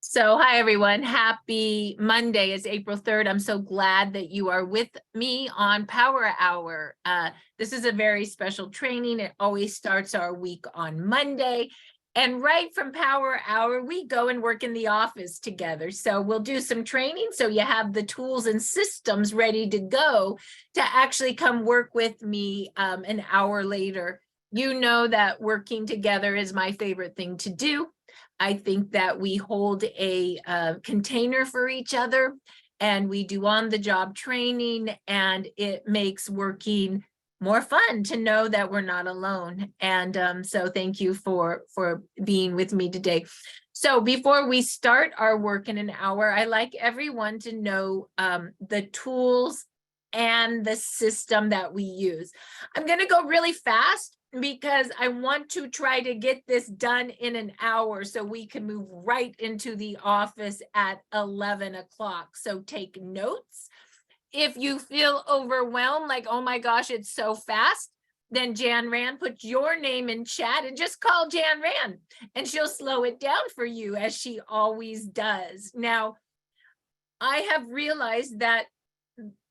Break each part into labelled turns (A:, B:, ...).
A: So, hi everyone. Happy Monday. It's April 3rd. I'm so glad that you are with me on Power Hour. This is a very special training. It always starts our week on Monday. And right from Power Hour, we go and work in the office together. So we'll do some training so you have the tools and systems ready to go to actually come work with me an hour later. You know that working together is my favorite thing to do. I think that we hold a container for each other and we do on-the-job training, and it makes working more fun to know that we're not alone. And so thank you for being with me today. So before we start our work in an hour, I like everyone to know the tools and the system that we use. I'm going to go really fast because I want to try to get this done in an hour so we can move right into the office at 11 o'clock. So take notes. If you feel overwhelmed, like, oh my gosh, it's so fast, then Jan Rand, put your name in chat and just call Jan Rand and she'll slow it down for you, as she always does. Now, I have realized that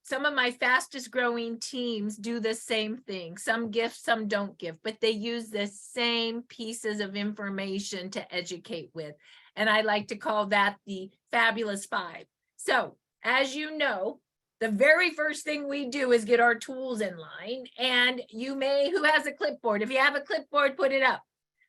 A: some of my fastest growing teams do the same thing. Some give, some don't give, but they use the same pieces of information to educate with. And I like to call that the fabulous five. So as you know, the very first thing we do is get our tools in line. And who has a clipboard? If you have a clipboard, put it up.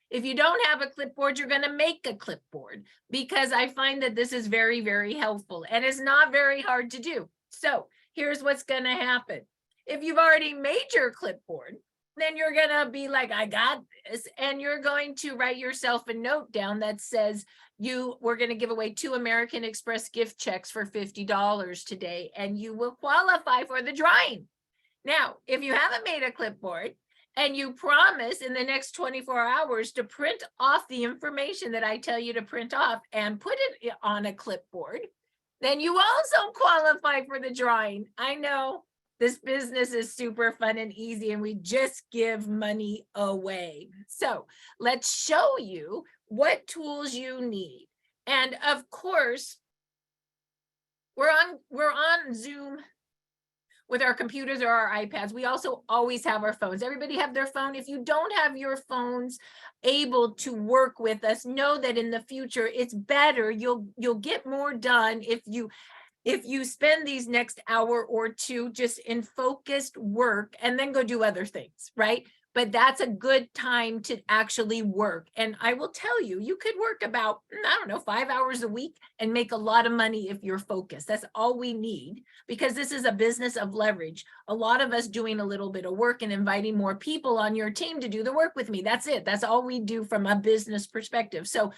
A: If you don't have a clipboard, you're going to make a clipboard, because I find that this is very, very helpful and it's not very hard to do. So here's what's going to happen. If you've already made your clipboard, then you're going to be like, I got this. And you're going to write yourself a note down that says, we're going to give away 2 American Express gift checks for $50 today, and you will qualify for the drawing. Now, if you haven't made a clipboard and you promise in the next 24 hours to print off the information that I tell you to print off and put it on a clipboard, then you also qualify for the drawing. I know this business is super fun and easy, and we just give money away. So let's show you what tools you need. And of course, we're on Zoom with our computers or our iPads. We also always have our phones. Everybody have their phone. If you don't have your phones able to work with us, know that in the future it's better. You'll get more done if you spend these next hour or two just in focused work and then go do other things, right? But that's a good time to actually work. And I will tell you, you could work about, 5 hours a week and make a lot of money if you're focused. That's all we need, because this is a business of leverage. A lot of us doing a little bit of work and inviting more people on your team to do the work with me. That's it. That's all we do from a business perspective. So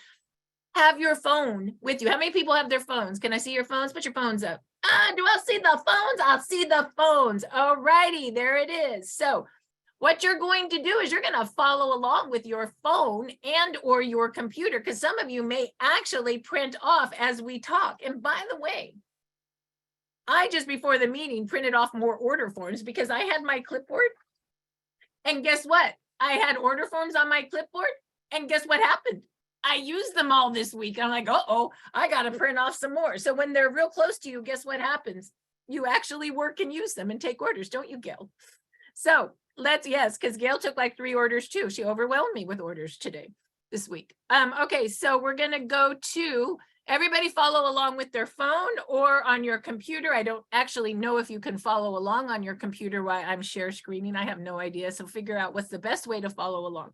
A: have your phone with you. How many people have their phones? Can I see your phones? Put your phones up. Do I see the phones? I'll see the phones. All righty, there it is. So what you're going to do is you're going to follow along with your phone and or your computer, because some of you may actually print off as we talk. And by the way, I just before the meeting printed off more order forms because I had my clipboard. And guess what? I had order forms on my clipboard. And guess what happened? I used them all this week. I'm like, uh-oh, I got to print off some more. So when they're real close to you, guess what happens? You actually work and use them and take orders, don't you, Gail? So yes, because Gail took like 3 orders too. She overwhelmed me with orders this week. Okay, so we're going to go to everybody follow along with their phone or on your computer. I don't actually know if you can follow along on your computer while I'm share screening. I have no idea. So figure out what's the best way to follow along.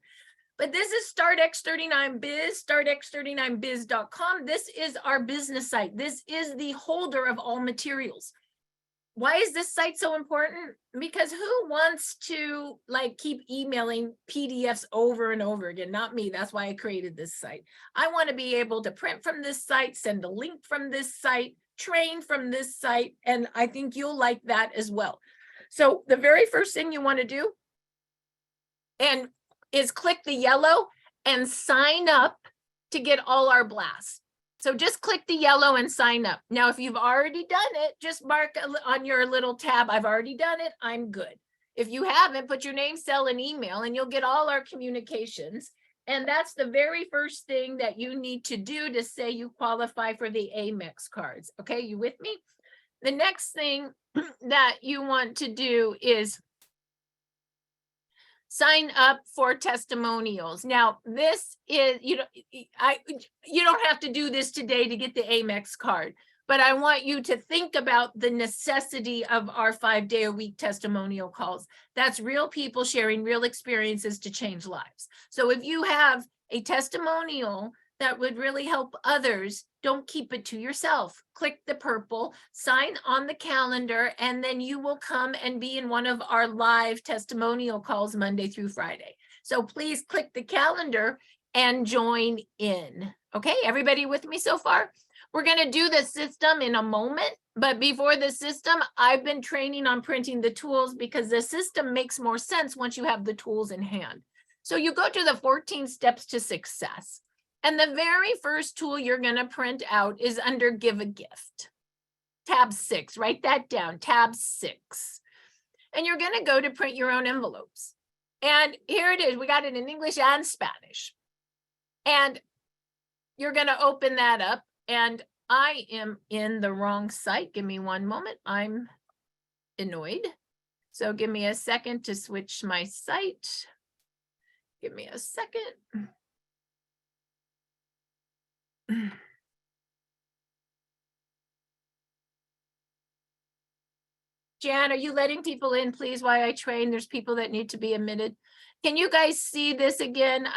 A: But this is StartX39Biz, StartX39Biz.com. This is our business site. This is the holder of all materials. Why is this site so important? Because who wants to keep emailing PDFs over and over again? Not me. That's why I created this site. I want to be able to print from this site, send a link from this site, train from this site, and I think you'll like that as well. So the very first thing you want to do is click the yellow and sign up to get all our blasts. So just click the yellow and sign up. Now, if you've already done it, just mark on your little tab, I've already done it, I'm good. If you haven't, put your name, cell, and email, and you'll get all our communications. And that's the very first thing that you need to do to say you qualify for the Amex cards. Okay, you with me? The next thing that you want to do is sign up for testimonials. Now, this is, you don't have to do this today to get the Amex card, but I want you to think about the necessity of our 5-day-a-week testimonial calls. That's real people sharing real experiences to change lives. So if you have a testimonial that would really help others, don't keep it to yourself. Click the purple, sign on the calendar, and then you will come and be in one of our live testimonial calls Monday through Friday. So please click the calendar and join in. Okay, everybody with me so far? We're going to do the system in a moment, but before the system, I've been training on printing the tools because the system makes more sense once you have the tools in hand. So you go to the 14 steps to success. And the very first tool you're going to print out is under Give a Gift. Tab 6, write that down, tab 6. And you're going to go to print your own envelopes. And here it is. We got it in English and Spanish. And you're going to open that up. And I am in the wrong site. Give me one moment. I'm annoyed. So give me a second to switch my site. Give me a second. Jan, are you letting people in, please, while I train? There's people that need to be admitted. Can you guys see this again?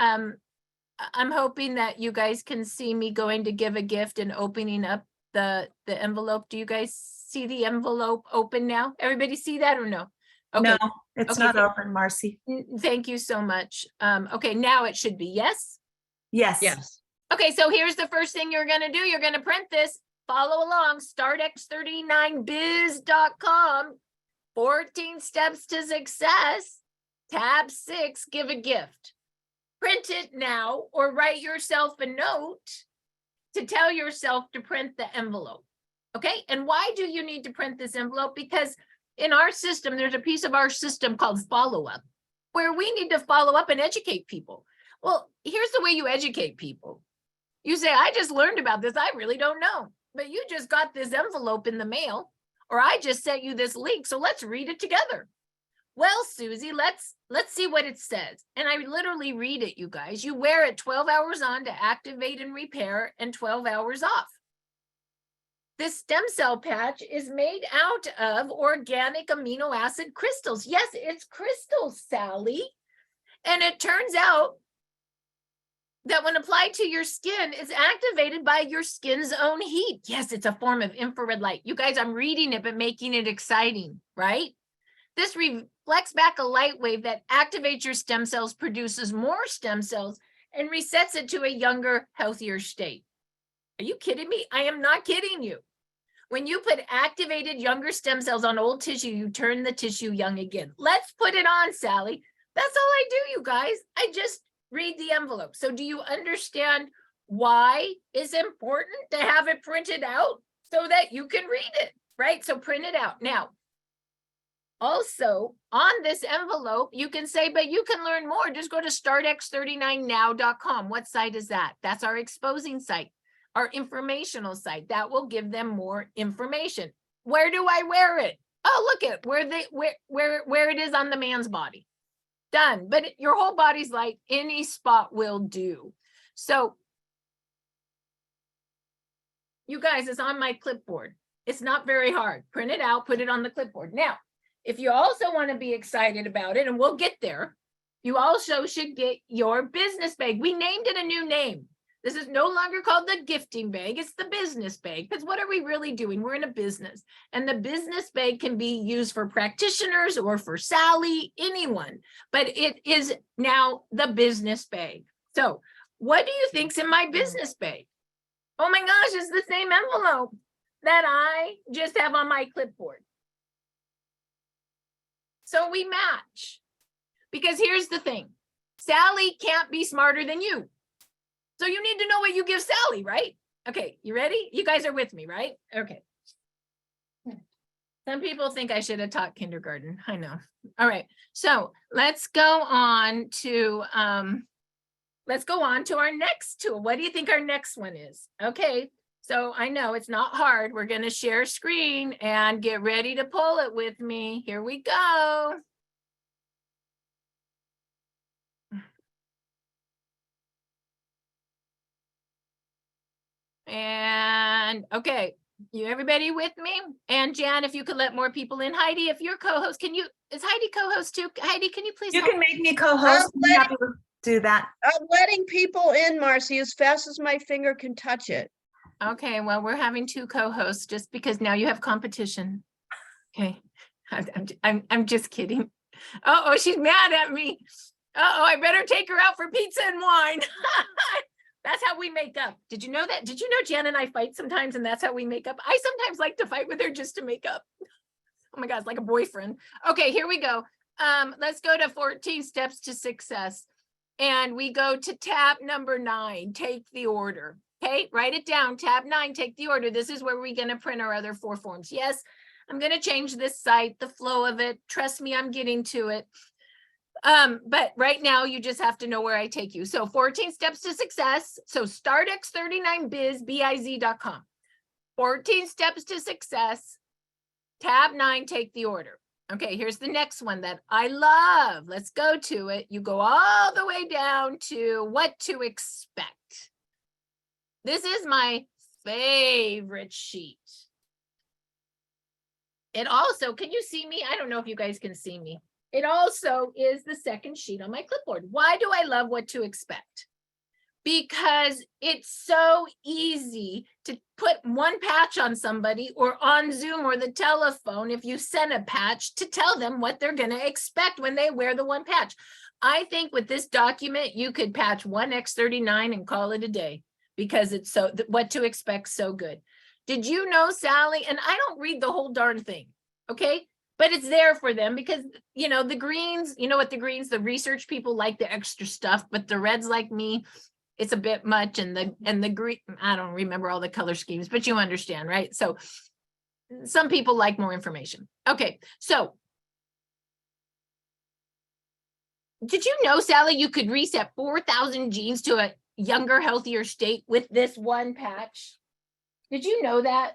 A: I'm hoping that you guys can see me going to give a gift and opening up the envelope. Do you guys see the envelope open now? Everybody see that or no? Okay.
B: No, it's not open, Marci.
A: Thank you so much. Okay, now it should be, yes?
B: Yes.
C: Yes.
A: Okay, so here's the first thing you're going to do. You're going to print this. Follow along, startx39biz.com, 14 steps to success, tab 6, give a gift. Print it now or write yourself a note to tell yourself to print the envelope. Okay, and why do you need to print this envelope? Because in our system, there's a piece of our system called follow-up, where we need to follow up and educate people. Well, here's the way you educate people. You say, I just learned about this. I really don't know. But you just got this envelope in the mail, or I just sent you this link. So let's read it together. Well, Susie, let's see what it says. And I literally read it, you guys. You wear it 12 hours on to activate and repair and 12 hours off. This stem cell patch is made out of organic amino acid crystals. Yes, it's crystals, Sally. And it turns out that when applied to your skin, it's activated by your skin's own heat. Yes, it's a form of infrared light. You guys, I'm reading it, but making it exciting, right? This reflects back a light wave that activates your stem cells, produces more stem cells, and resets it to a younger, healthier state. Are you kidding me? I am not kidding you. When you put activated younger stem cells on old tissue, you turn the tissue young again. Let's put it on, Sally. That's all I do, you guys. I just read the envelope. So do you understand why it's important to have it printed out so that you can read it, right? So print it out. Now, also on this envelope, you can say, but you can learn more. Just go to startx39now.com. What site is that? That's our exposing site, our informational site. That will give them more information. Where do I wear it? Oh, look at where it is on the man's body. Done. But your whole body's like any spot will do. So you guys, it's on my clipboard. It's not very hard. Print it out, put it on the clipboard. Now, if you also want to be excited about it, and we'll get there, you also should get your business bag. We named it a new name. This is no longer called the gifting bag. It's the business bag. Because what are we really doing? We're in a business. And the business bag can be used for practitioners or for Sally, anyone. But it is now the business bag. So what do you think's in my business bag? Oh my gosh, it's the same envelope that I just have on my clipboard. So we match. Because here's the thing. Sally can't be smarter than you. So you need to know what you give Sally, right? Okay, you ready? You guys are with me, right? Okay. Some people think I should have taught kindergarten. I know. All right. So let's go on to let's go on to our next tool. What do you think our next one is? Okay, so I know it's not hard. We're going to share screen and get ready to pull it with me. Here we go. And okay, everybody with me? And Jan, if you could let more people in. Heidi, if you're co-host, is Heidi co-host too? Heidi, can you please
B: You
A: help?
B: can make me co-host. I'm happy to do that.
C: I'm letting people in, Marci, as fast as my finger can touch it.
A: Okay, well, we're having two co-hosts just because now you have competition. Okay, I'm just kidding. Oh, she's mad at me. Oh, I better take her out for pizza and wine. That's how we make up. Did you know that? Did you know Jan and I fight sometimes and that's how we make up? I sometimes like to fight with her just to make up. Oh my God, it's like a boyfriend. Okay, here we go. Let's go to 14 steps to success. And we go to tab number 9, take the order. Okay, write it down. Tab 9, take the order. This is where we're going to print our other 4 forms. Yes, I'm going to change this site, the flow of it. Trust me, I'm getting to it. But right now you just have to know where I take you. So 14 steps to success. So startx39biz.com. 14 steps to success. Tab 9, take the order. Okay, here's the next one that I love. Let's go to it. You go all the way down to what to expect. This is my favorite sheet. It also, can you see me? I don't know if you guys can see me. It also is the second sheet on my clipboard. Why do I love what to expect? Because it's so easy to put one patch on somebody or on Zoom or the telephone if you send a patch to tell them what they're going to expect when they wear the one patch. I think with this document, you could patch one X39 and call it a day because it's so what to expect so good. Did you know, Sally? And I don't read the whole darn thing, okay? But it's there for them because, you know, the greens, you know what the greens, the research people like the extra stuff, but the reds like me, it's a bit much. And the green, I don't remember all the color schemes, but you understand, right? So some people like more information. Okay, so did you know, Sally, you could reset 4,000 genes to a younger, healthier state with this one patch? Did you know that?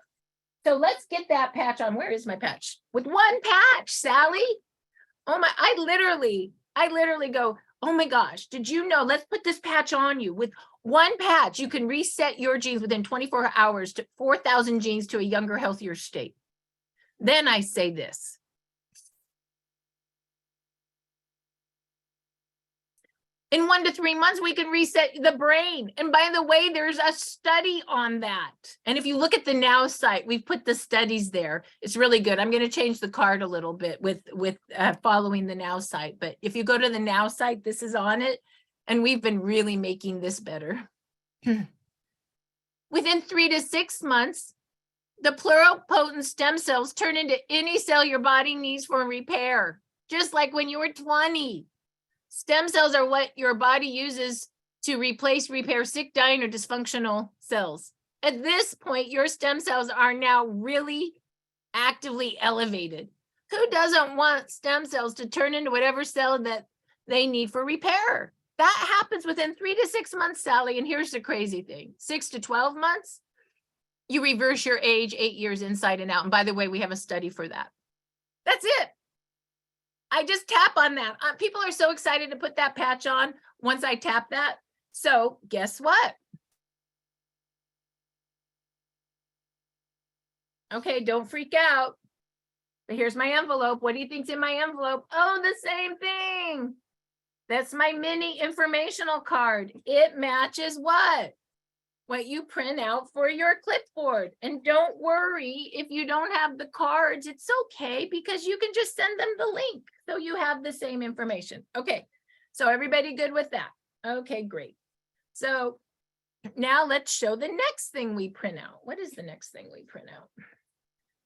A: So let's get that patch on. Where is my patch? With one patch, Sally. Oh my, I literally go, oh my gosh, did you know? Let's put this patch on you. With one patch, you can reset your genes within 24 hours to 4,000 genes to a younger, healthier state. Then I say this. In 1 to 3 months, we can reset the brain. And by the way, there's a study on that. And if you look at the Now site, we've put the studies there. It's really good. I'm going to change the card a little bit with following the Now site. But if you go to the Now site, this is on it. And we've been really making this better. Within 3 to 6 months, the pluripotent stem cells turn into any cell your body needs for repair. Just like when you were 20. Stem cells are what your body uses to replace, repair sick, dying, or dysfunctional cells. At this point, your stem cells are now really actively elevated. Who doesn't want stem cells to turn into whatever cell that they need for repair? That happens within 3 to 6 months, Sally. And here's the crazy thing. 6 to 12 months, you reverse your age 8 years inside and out. And by the way, we have a study for that. That's it. I just tap on that. People are so excited to put that patch on once I tap that. So guess what? Okay, don't freak out. But here's my envelope. What do you think's in my envelope? Oh, the same thing. That's my mini informational card. It matches what? What you print out for your clipboard. And don't worry if you don't have the cards, it's okay because you can just send them the link so you have the same information. Okay, so everybody good with that? Okay, great. So now let's show the next thing we print out. What is the next thing we print out?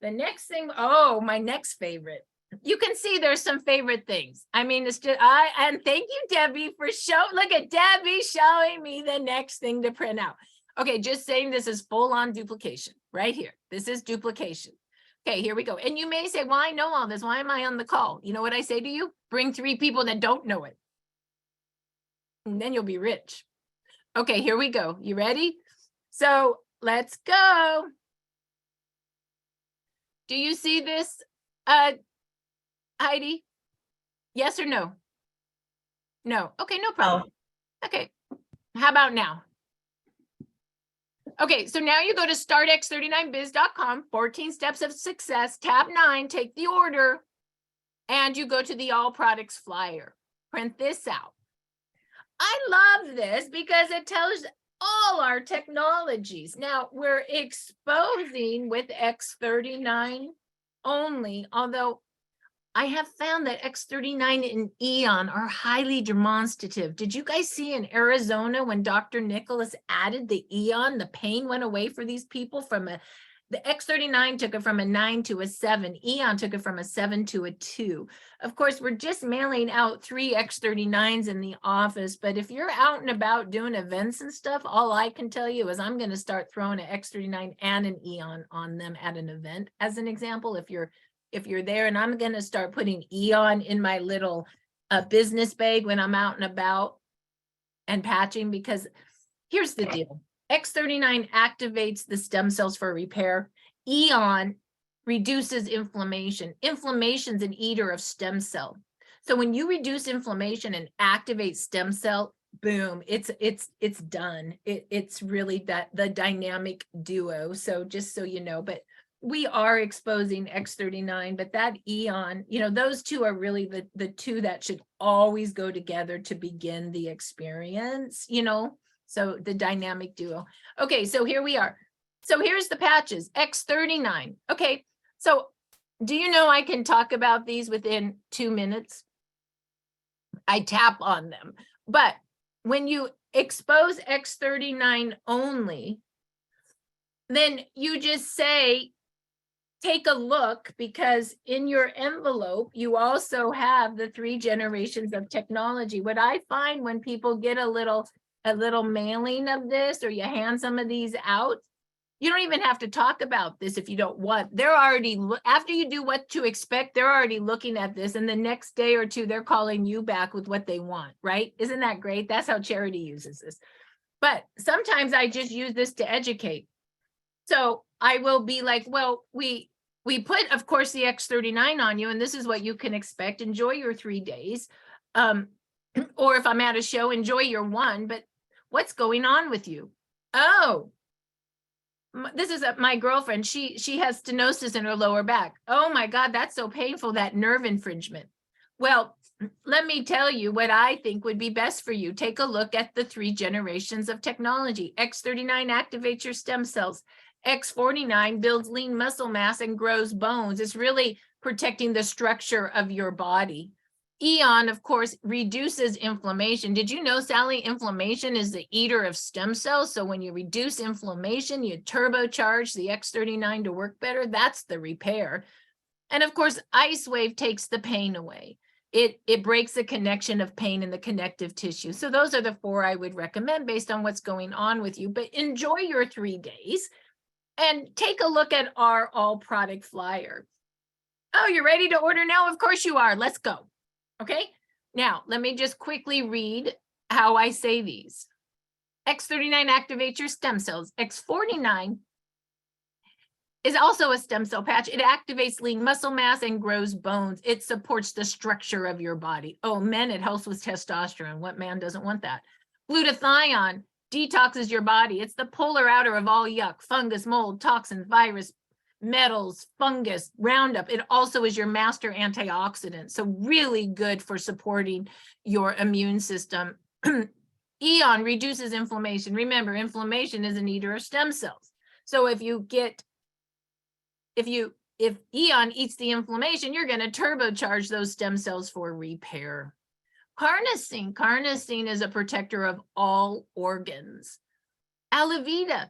A: The next thing, oh, my next favorite. You can see there's some favorite things. I mean, it's just, and thank you, Debbie, for look at Debbie showing me the next thing to print out. Okay, just saying this is full on duplication right here. This is duplication. Okay, here we go. And you may say, well, I know all this. Why am I on the call? You know what I say to you? Bring 3 people that don't know it. And then you'll be rich. Okay, here we go. You ready? So let's go. Do you see this, Heidi? Yes or no? No. Okay, no problem. Okay. How about now? Okay, so now you go to startx39biz.com, 14 steps of success, tab 9, take the order, and you go to the all products flyer. Print this out. I love this because it tells all our technologies. Now we're exposing with X39 only, although I have found that X39 and Eon are highly demonstrative. Did you guys see in Arizona when Dr. Nicholas added the Eon, the pain went away for these people from the X39 took it from a 9 to a 7. Eon took it from a 7 to a 2. Of course, we're just mailing out 3 X39s in the office, but if you're out and about doing events and stuff, all I can tell you is I'm going to start throwing an X39 and an Eon on them at an event. As an example, if you're there, and I'm going to start putting Eon in my little business bag when I'm out and about and patching, because here's the deal. X39 activates the stem cells for repair. Eon reduces inflammation. Inflammation's an eater of stem cell. So when you reduce inflammation and activate stem cell, boom, it's done. It's really the dynamic duo. So just so you know, but we are exposing X39, but that Eon, those two are really the two that should always go together to begin the experience, so the dynamic duo. Okay, so here we are. So here's the patches, X39. Okay, so do you know I can talk about these within 2 minutes? I tap on them. But when you expose X39 only, then you just say, take a look, because in your envelope, you also have the 3 generations of technology. What I find when people get a little mailing of this, or you hand some of these out, you don't even have to talk about this if you don't want. They're already, after you do what to expect, they're already looking at this, and the next day or two, they're calling you back with what they want, right? Isn't that great? That's how Charity uses this. But sometimes I just use this to educate. So I will be like, well, we put, of course, the X39 on you, and this is what you can expect. Enjoy your 3 days. Or if I'm at a show, enjoy your 1, but what's going on with you? Oh, this is my girlfriend. She has stenosis in her lower back. Oh my God, that's so painful, that nerve infringement. Well, let me tell you what I think would be best for you. Take a look at the 3 generations of technology. X39 activates your stem cells. X49 builds lean muscle mass and grows bones. It's really protecting the structure of your body. Eon, of course, reduces inflammation. Did you know, Sally, inflammation is the eater of stem cells? So when you reduce inflammation, you turbocharge the X39 to work better. That's the repair. And of course, Icewave takes the pain away. It breaks the connection of pain in the connective tissue. So those are the 4 I would recommend based on what's going on with you. But enjoy your 3 days and take a look at our all product flyer. Oh, you're ready to order now? Of course you are. Let's go. Okay, now let me just quickly read how I say these. X39 activates your stem cells. X49 is also a stem cell patch. It activates lean muscle mass and grows bones. It supports the structure of your body. Oh, men, it helps with testosterone. What man doesn't want that? Glutathione detoxes your body. It's the polar outer of all yuck, fungus, mold, toxins, virus, metals, fungus, Roundup. It also is your master antioxidant. So really good for supporting your immune system. Eon reduces inflammation. Remember, inflammation is an eater of stem cells. So if Eon eats the inflammation, you're going to turbocharge those stem cells for repair. Carnosine is a protector of all organs. Alavita,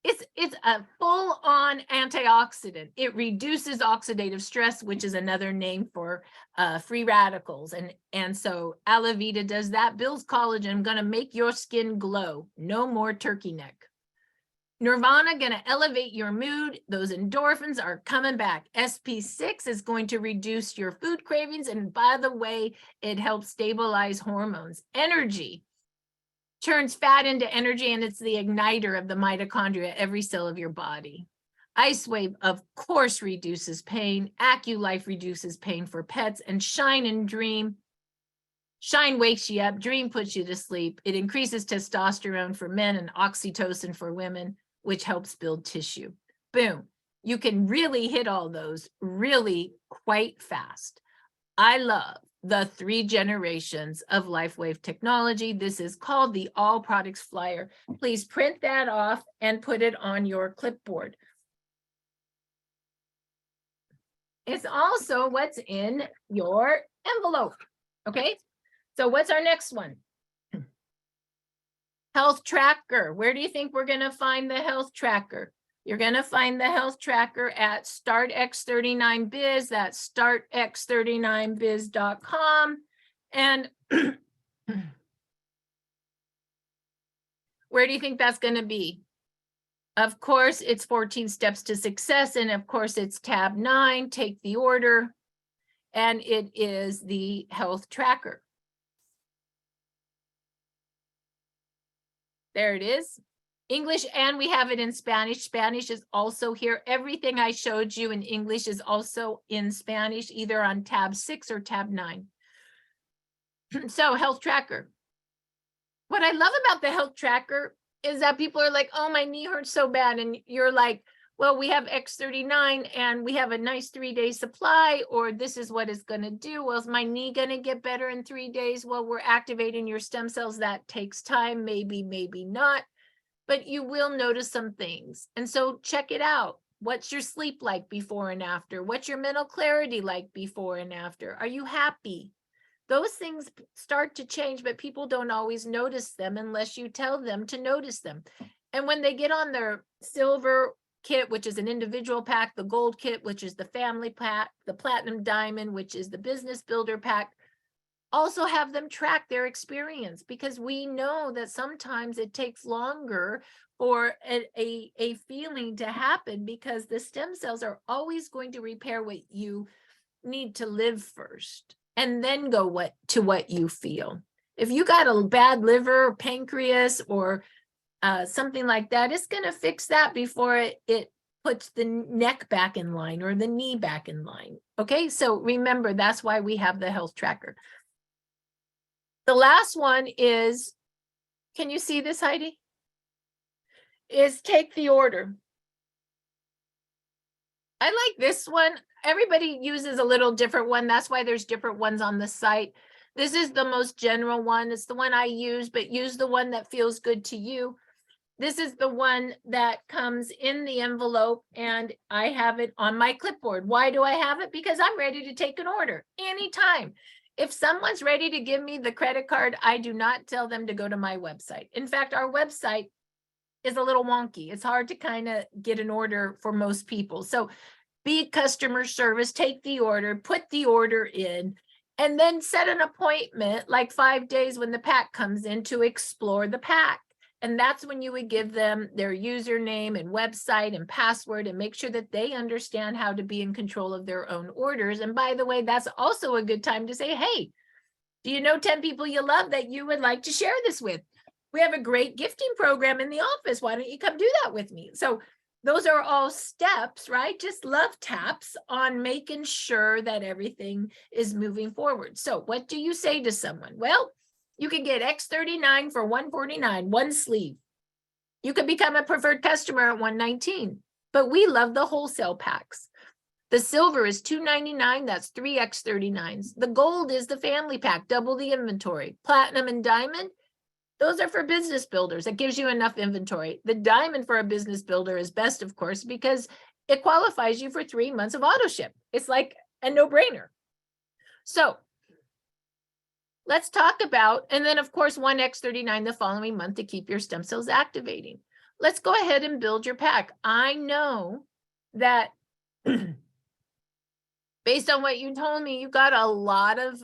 A: it's a full-on antioxidant. It reduces oxidative stress, which is another name for free radicals. And so Alavita does that, builds collagen, going to make your skin glow. No more turkey neck. Nirvana going to elevate your mood. Those endorphins are coming back. SP6 is going to reduce your food cravings. And by the way, it helps stabilize hormones. Energy. turns fat into energy, and it's the igniter of the mitochondria, every cell of your body. Icewave, of course, reduces pain. AccuLife reduces pain for pets. And Shine and Dream. Shine wakes you up. Dream puts you to sleep. It increases testosterone for men and oxytocin for women, which helps build tissue. Boom. You can really hit all those really quite fast. I love the 3 generations of Lifewave technology. This is called the All Products Flyer. Please print that off and put it on your clipboard. It's also what's in your envelope. Okay, so what's our next one? Health tracker. Where do you think we're going to find the health tracker? You're going to find the health tracker at StartX39Biz. That's startx39biz.com. And where do you think that's going to be? Of course, it's 14 steps to success. And of course, it's tab 9, take the order. And it is the health tracker. There it is. English, and we have it in Spanish. Spanish is also here. Everything I showed you in English is also in Spanish, either on tab 6 or tab 9. So health tracker. What I love about the health tracker is that people are like, oh, my knee hurts so bad. And you're like, well, we have X39 and we have a nice 3-day supply, or this is what it's going to do. Well, is my knee going to get better in 3 days? Well, we're activating your stem cells. That takes time, maybe, maybe not. But you will notice some things. And so check it out. What's your sleep like before and after? What's your mental clarity like before and after? Are you happy? Those things start to change, but people don't always notice them unless you tell them to notice them. And when they get on their silver kit, which is an individual pack, the gold kit, which is the family pack, the platinum diamond, which is the business builder pack, also have them track their experience, because we know that sometimes it takes longer for a feeling to happen, because the stem cells are always going to repair what you need to live first and then go to what you feel. If you got a bad liver or pancreas or something like that, it's going to fix that before it puts the neck back in line or the knee back in line. Okay, so remember, that's why we have the health tracker. The last one is, can you see this, Heidi? Is take the order. I like this one. Everybody uses a little different one. That's why there's different ones on the site. This is the most general one. It's the one I use, but use the one that feels good to you. This is the one that comes in the envelope, and I have it on my clipboard. Why do I have it? Because I'm ready to take an order anytime. If someone's ready to give me the credit card, I do not tell them to go to my website. In fact, our website is a little wonky. It's hard to kind of get an order for most people. So be customer service, take the order, put the order in, and then set an appointment like 5 days when the pack comes in to explore the pack. And that's when you would give them their username and website and password and make sure that they understand how to be in control of their own orders. And by the way, that's also a good time to say, hey, do you know 10 people you love that you would like to share this with? We have a great gifting program in the office. Why don't you come do that with me? So those are all steps, right? Just love taps on making sure that everything is moving forward. So what do you say to someone? Well, you can get X39 for $149, one sleeve. You could become a preferred customer at $119, but we love the wholesale packs. The silver is $299, that's 3 X39s. The gold is the family pack, double the inventory. Platinum and diamond, those are for business builders. It gives you enough inventory. The diamond for a business builder is best, of course, because it qualifies you for 3 months of auto ship. It's like a no-brainer. So let's talk about, and then of course, 1 X39 the following month to keep your stem cells activating. Let's go ahead and build your pack. I know that based on what you told me, you got a lot of,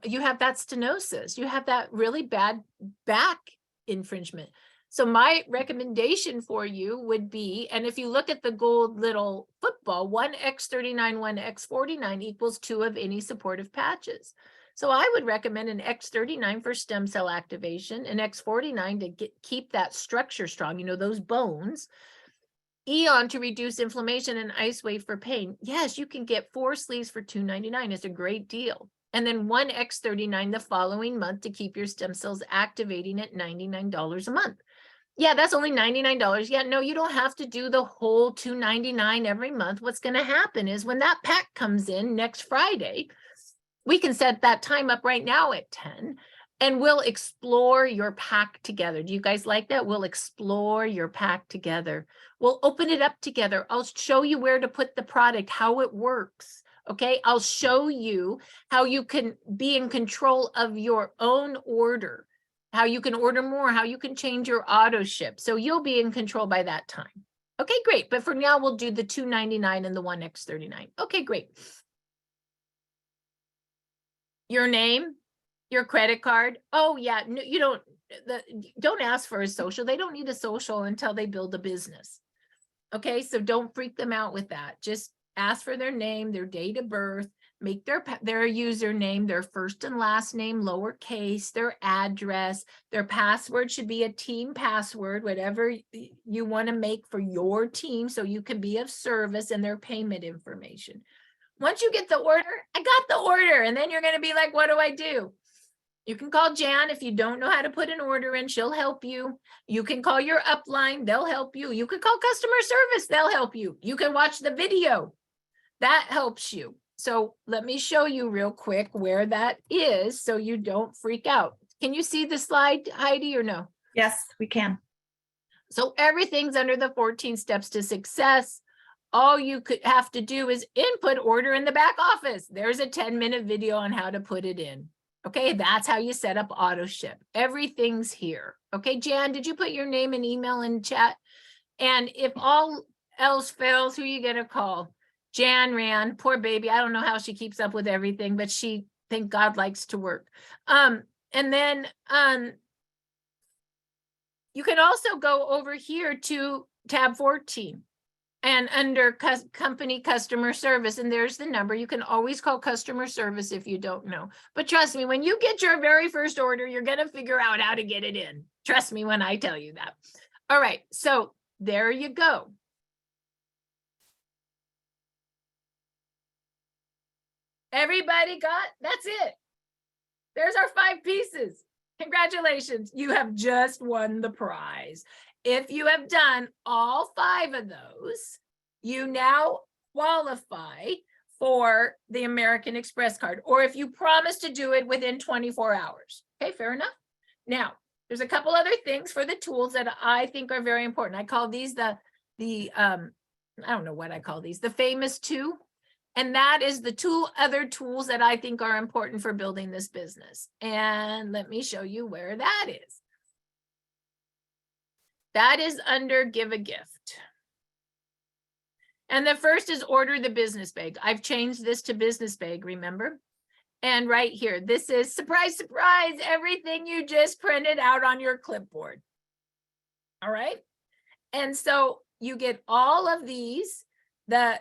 A: you have that stenosis, you have that really bad back infringement. So my recommendation for you would be, and if you look at the gold little football, 1 X39, 1 X49 equals 2 of any supportive patches. So I would recommend an X39 for stem cell activation, an X49 to keep that structure strong, you know, those bones. Eon to reduce inflammation, and Ice Wave for pain. Yes, you can get 4 sleeves for $2.99. It's a great deal. And then one X39 the following month to keep your stem cells activating at $99 a month. Yeah, that's only $99. Yeah, no, you don't have to do the whole $2.99 every month. What's going to happen is when that pack comes in next Friday, we can set that time up right now at 10 and we'll explore your pack together. Do you guys like that? We'll explore your pack together. We'll open it up together. I'll show you where to put the product, how it works. Okay, I'll show you how you can be in control of your own order, how you can order more, how you can change your auto ship. So you'll be in control by that time. Okay, great. But for now, we'll do the $2.99 and the 1X39. Okay, great. Your name, your credit card. Oh yeah, no, you don't ask for a social. They don't need a social until they build a business. Okay, so don't freak them out with that. Just ask for their name, their date of birth, make their username, their first and last name, lowercase, their address, their password should be a team password, whatever you want to make for your team so you can be of service, and their payment information. Once you get the order, I got the order, and then you're going to be like, what do I do? You can call Jan if you don't know how to put an order in, she'll help you. You can call your upline, they'll help you. You can call customer service, they'll help you. You can watch the video, that helps you. So let me show you real quick where that is so you don't freak out. Can you see the slide, Heidi, or no?
B: Yes, we can.
A: So everything's under the 14 steps to success. All you could have to do is input order in the back office. There's a 10-minute video on how to put it in. Okay, that's how you set up auto ship. Everything's here. Okay, Jan, did you put your name and email in chat? And if all else fails, who are you gonna call? Jan ran, poor baby. I don't know how she keeps up with everything, but she, thank God, likes to work. And then you can also go over here to tab 14. And under company customer service, and there's the number. You can always call customer service if you don't know. But trust me, when you get your very first order, you're going to figure out how to get it in. Trust me when I tell you that. All right, so there you go. Everybody got, that's it. There's our 5 pieces. Congratulations, you have just won the prize. If you have done all 5 of those, you now qualify for the American Express card, or if you promise to do it within 24 hours. Okay, fair enough. Now, there's a couple other things for the tools that I think are very important. I call these I don't know what I call these, the famous 2. And that is the 2 other tools that I think are important for building this business. And let me show you where that is. That is under give a gift. And the first is order the business bag. I've changed this to business bag, remember? And right here, this is surprise, surprise, everything you just printed out on your clipboard. All right. And so you get all of these, the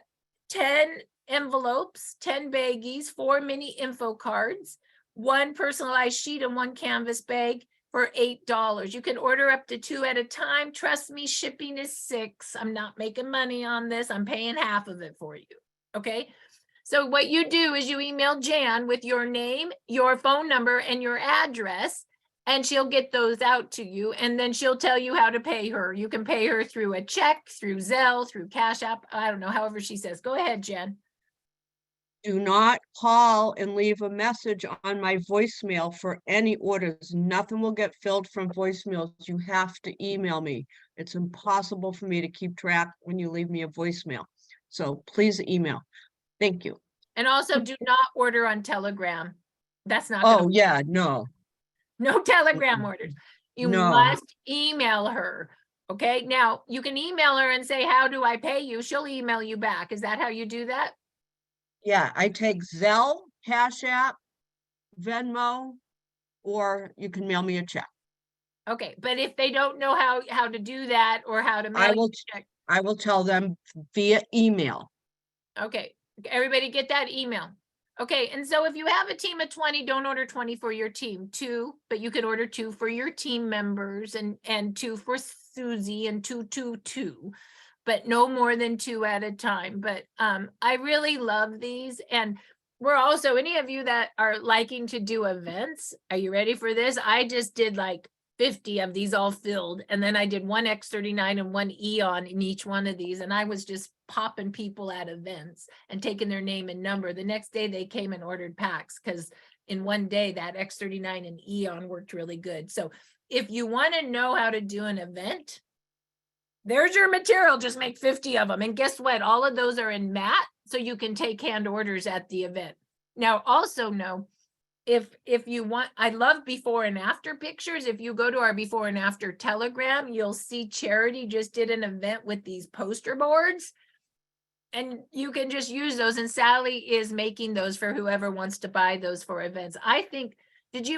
A: 10 envelopes, 10 baggies, 4 mini info cards, 1 personalized sheet and 1 canvas bag for $8. You can order up to 2 at a time. Trust me, shipping is $6. I'm not making money on this. I'm paying half of it for you. Okay. So what you do is you email Jan with your name, your phone number, and your address, and she'll get those out to you. And then she'll tell you how to pay her. You can pay her through a check, through Zelle, through Cash App. I don't know, however she says. Go ahead, Jan.
C: Do not call and leave a message on my voicemail for any orders. Nothing will get filled from voicemails. You have to email me. It's impossible for me to keep track when you leave me a voicemail. So please email. Thank you.
A: And also do not order on Telegram. That's not.
C: Oh, yeah, no.
A: No Telegram orders. You must email her. Okay. Now you can email her and say, how do I pay you? She'll email you back. Is that how you do that?
C: Yeah, I take Zelle, Cash App, Venmo, or you can mail me a check.
A: Okay, but if they don't know how to do that or how to mail you a check.
C: I will tell them via email.
A: Okay, everybody get that email. Okay, and so if you have a team of 20, don't order 20 for your team, 2, but you can order 2 for your team members and 2 for Susie and 2, but no more than 2 at a time. But I really love these. And we're also, any of you that are liking to do events, are you ready for this? I just did like 50 of these all filled, and then I did one X39 and one Eon in each one of these, and I was just popping people at events and taking their name and number. The next day they came and ordered packs because in one day that X39 and Eon worked really good. So if you want to know how to do an event, there's your material. Just make 50 of them, and guess what, all of those are in matte, so you can take hand orders at the event. Now also know, if you want, I love before and after pictures. If you go to our before and after Telegram, you'll see Charity just did an event with these poster boards, and you can just use those. And Sally is making those for whoever wants to buy those for events. I think,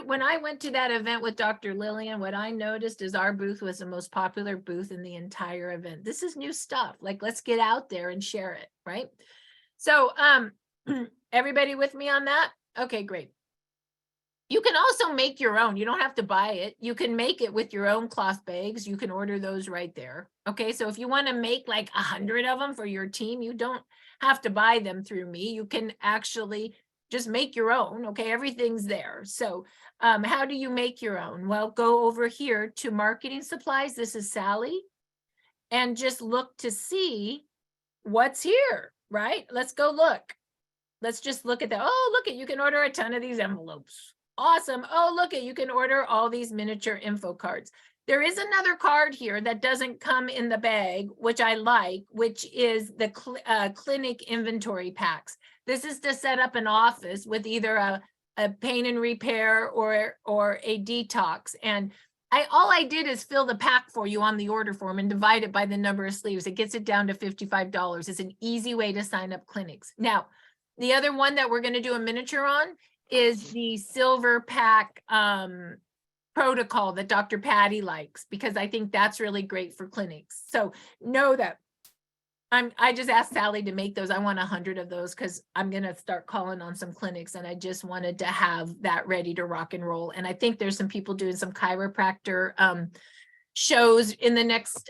A: when I went to that event with Dr. Lillian, what I noticed is our booth was the most popular booth in the entire event. This is new stuff. Like, let's get out there and share it, right? So, everybody with me on that? Okay, great. You can also make your own. You don't have to buy it. You can make it with your own cloth bags. You can order those right there. Okay, so if you want to make like 100 of them for your team, you don't have to buy them through me. You can actually just make your own. Okay, everything's there. So how do you make your own? Well, go over here to marketing supplies. This is Sally. And just look to see what's here, right? Let's go look. Let's just look at that. Oh, look at, you can order a ton of these envelopes. Awesome. Oh, look at, you can order all these miniature info cards. There is another card here that doesn't come in the bag, which I like, which is the clinic inventory packs. This is to set up an office with either a pain and repair or a detox. And all I did is fill the pack for you on the order form and divide it by the number of sleeves. It gets it down to $55. It's an easy way to sign up clinics. Now, the other one that we're going to do a miniature on is the silver pack protocol that Dr. Patty likes, because I think that's really great for clinics. So know that I just asked Sally to make those. I want 100 of those because I'm going to start calling on some clinics, and I just wanted to have that ready to rock and roll. And I think there's some people doing some chiropractor shows in the next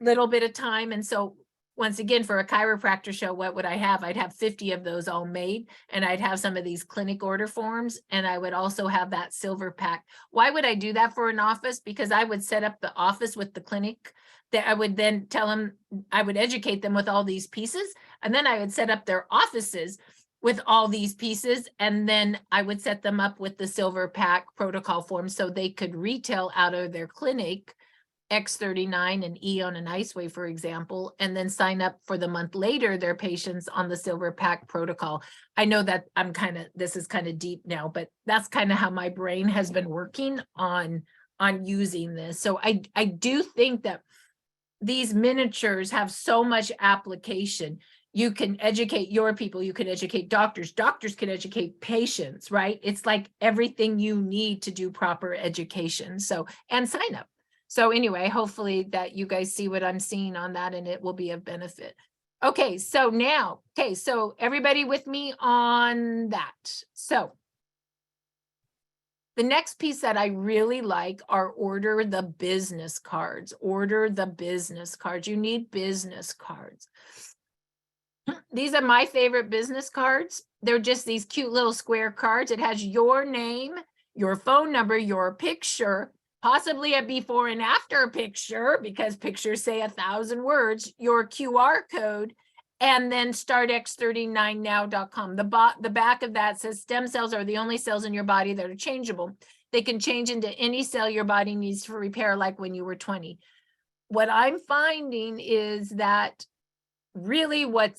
A: little bit of time. And so once again, for a chiropractor show, what would I have? I'd have 50 of those all made, and I'd have some of these clinic order forms, and I would also have that silver pack. Why would I do that for an office? Because I would set up the office with the clinic, that I would then tell them, I would educate them with all these pieces, and then I would set up their offices with all these pieces, and then I would set them up with the silver pack protocol form so they could retail out of their clinic X39 and Eon and Icewave, for example, and then sign up for the month later their patients on the silver pack protocol. I know that this is kind of deep now, but that's kind of how my brain has been working on using this. So I do think that these miniatures have so much application. You can educate your people, you can educate doctors can educate patients, right? It's like everything you need to do proper education. So, and sign up. So anyway, hopefully that you guys see what I'm seeing on that, and it will be of benefit. Okay, so now, so everybody with me on that. So the next piece that I really like are order the business cards. Order the business cards. You need business cards. These are my favorite business cards. They're just these cute little square cards. It has your name, your phone number, your picture, possibly a before and after picture, because pictures say 1,000 words, your QR code, and then startx39now.com. The back of that says stem cells are the only cells in your body that are changeable. They can change into any cell your body needs for repair, like when you were 20. What I'm finding is that really what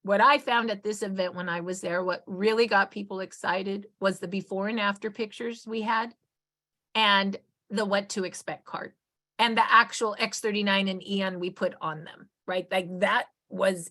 A: I found at this event when I was there, what really got people excited was the before and after pictures we had, and the what to expect card, and the actual X39 and Eon we put on them, right? Like that was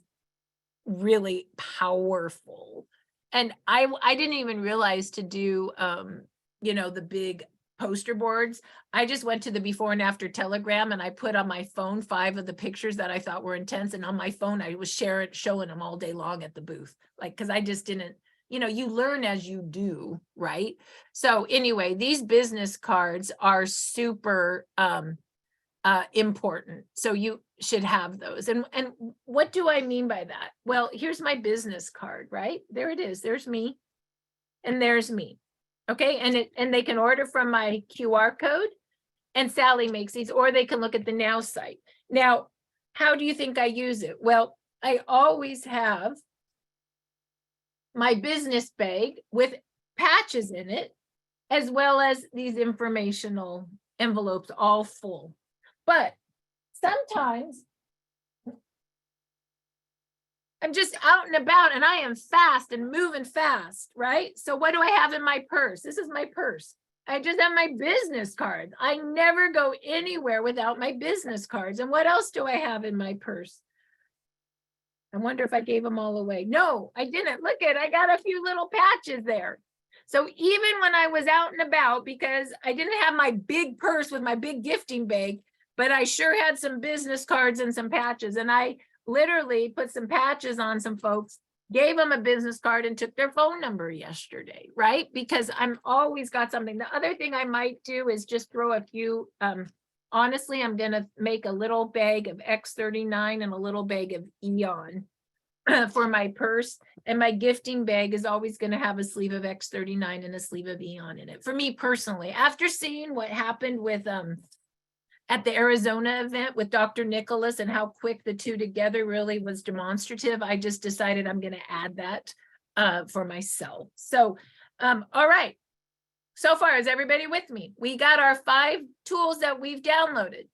A: really powerful. And I didn't even realize to do, the big poster boards. I just went to the before and after Telegram and I put on my phone 5 of the pictures that I thought were intense. And on my phone, I was showing them all day long at the booth. Like, cause I just didn't, you know, you learn as you do, right? So anyway, these business cards are super important. So you should have those. And what do I mean by that? Well, here's my business card, right? There it is. There's me. And there's me. Okay. And they can order from my QR code, and Sally makes these, or they can look at the Now site. Now, how do you think I use it? Well, I always have my business bag with patches in it, as well as these informational envelopes all full. But sometimes I'm just out and about and I am fast and moving fast, right? So what do I have in my purse? This is my purse. I just have my business cards. I never go anywhere without my business cards. And what else do I have in my purse? I wonder if I gave them all away. No, I didn't. Look at, I got a few little patches there. So even when I was out and about, because I didn't have my big purse with my big gifting bag, but I sure had some business cards and some patches. And I literally put some patches on some folks, gave them a business card and took their phone number yesterday, right? Because I'm always got something. The other thing I might do is just throw a few, honestly, I'm going to make a little bag of X39 and a little bag of Eon for my purse. And my gifting bag is always going to have a sleeve of X39 and a sleeve of Eon in it. For me personally, after seeing what happened with, at the Arizona event with Dr. Nicholas and how quick the two together really was demonstrative, I just decided I'm going to add that for myself. So, all right. So far, is everybody with me? We got our 5 tools that we've downloaded.